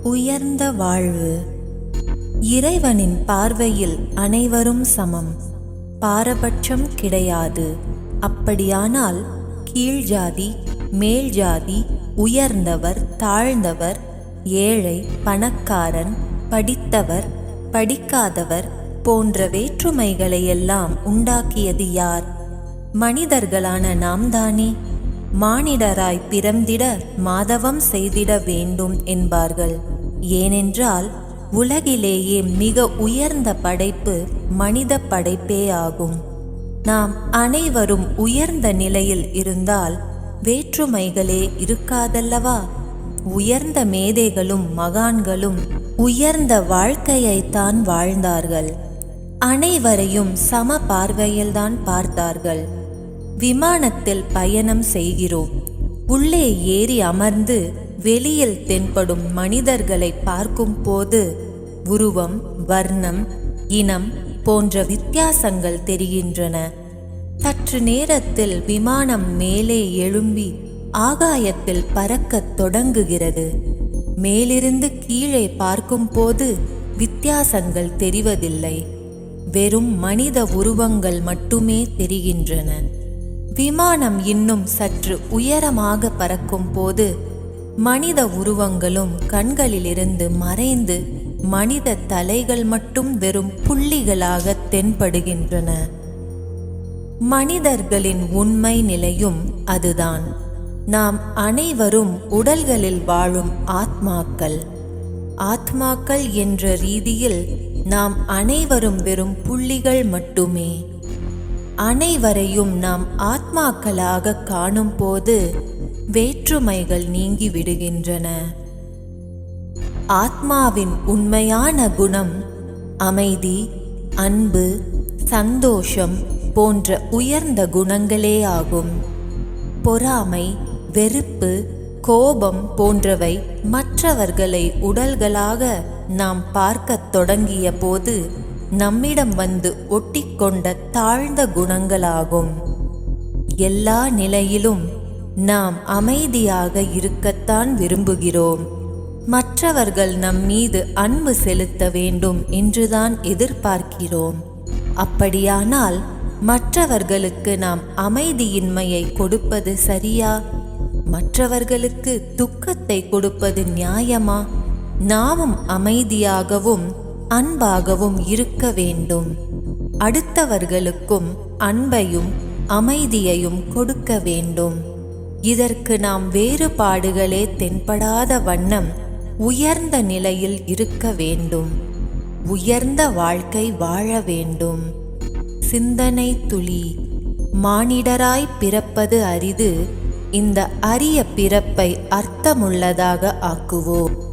உயர்ந்த வாழ்வு. இறைவனின் பார்வையில் அனைவரும் சமம், பாரபட்சம் கிடையாது. அப்படியானால் கீழ் ஜாதி, மேல் ஜாதி, உயர்ந்தவர், தாழ்ந்தவர், ஏழை, பணக்காரன், படித்தவர், படிக்காதவர் போன்ற வேற்றுமைகளையெல்லாம் உண்டாக்கியது யார்? மனிதர்களான நாம் தானே. மானிடராய் பிறந்திட மாதவம் செய்திட வேண்டும் என்பார்கள். ஏனென்றால் உலகிலேயே மிக உயர்ந்த படைப்பு மனித படைப்பே ஆகும். நாம் அனைவரும் உயர்ந்த நிலையில் இருந்தால் வேற்றுமைகளே இருக்காதல்லவா? உயர்ந்த மேதைகளும் மகான்களும் உயர்ந்த வாழ்க்கையைத்தான் வாழ்ந்தார்கள். அனைவரையும் சம பார்வையில்தான் பார்த்தார்கள். விமானத்தில் பயணம் செய்கிறோம். உள்ளே ஏறி அமர்ந்து வெளியில் தென்படும் மனிதர்களை பார்க்கும் போது உருவம், வர்ணம், இனம் போன்ற வித்தியாசங்கள் தெரிகின்றன. சற்று நேரத்தில் விமானம் மேலே எழும்பி ஆகாயத்தில் பறக்கத் தொடங்குகிறது. மேலிருந்து கீழே பார்க்கும் போது வித்தியாசங்கள் தெரிவதில்லை. வெறும் மனித உருவங்கள் மட்டுமே தெரிகின்றன. விமானம் இன்னும் சற்று உயரமாக பறக்கும் போது மனித உருவங்களும் கண்களிலிருந்து மறைந்து மனித தலைகள் மட்டும் வெறும் புள்ளிகளாக தென்படுகின்றன. மனிதர்களின் உண்மை நிலையும் அதுதான். நாம் அனைவரும் உடல்களில் வாழும் ஆத்மாக்கள். ஆத்மாக்கள் என்ற ரீதியில் நாம் அனைவரும் வெறும் புள்ளிகள் மட்டுமே. அனைவரையும் நாம் ஆத்மாக்களாக காணும் போது வேற்றுமைகள் நீங்கி விடுகின்றன. ஆத்மாவின் உண்மையான குணம் அமைதி, அன்பு, சந்தோஷம் போன்ற உயர்ந்த குணங்களே ஆகும். பொறாமை, வெறுப்பு, கோபம் போன்றவை மற்றவர்களை உடல்களாக நாம் பார்க்கத் தொடங்கிய போது நம்மிடம் வந்து ஒட்டிக்கொண்ட தாழ்ந்த குணங்களாகும். எல்லா நிலையிலும் நாம் அமைதியாக இருக்கத்தான் விரும்புகிறோம். மற்றவர்கள் நம் மீது அன்பு செலுத்த வேண்டும் என்றுதான் எதிர்பார்க்கிறோம். அப்படியானால் மற்றவர்களுக்கு நாம் அமைதியின்மையை கொடுப்பது சரியா? மற்றவர்களுக்கு துக்கத்தை கொடுப்பது நியாயமா? நாமும் அமைதியாகவும் அன்பாகவும் இருக்க வேண்டும். அடுத்தவர்களுக்கும் அன்பையும் அமைதியையும் கொடுக்க வேண்டும். இதற்கு நாம் வேறுபாடுகளே தென்படாத வண்ணம் உயர்ந்த நிலையில் இருக்க வேண்டும். உயர்ந்த வாழ்க்கை வாழ வேண்டும். சிந்தனை துளி. மானிடராய் பிறப்பது அரிது. இந்த அரிய பிறப்பை அர்த்தமுள்ளதாக ஆக்குவோம்.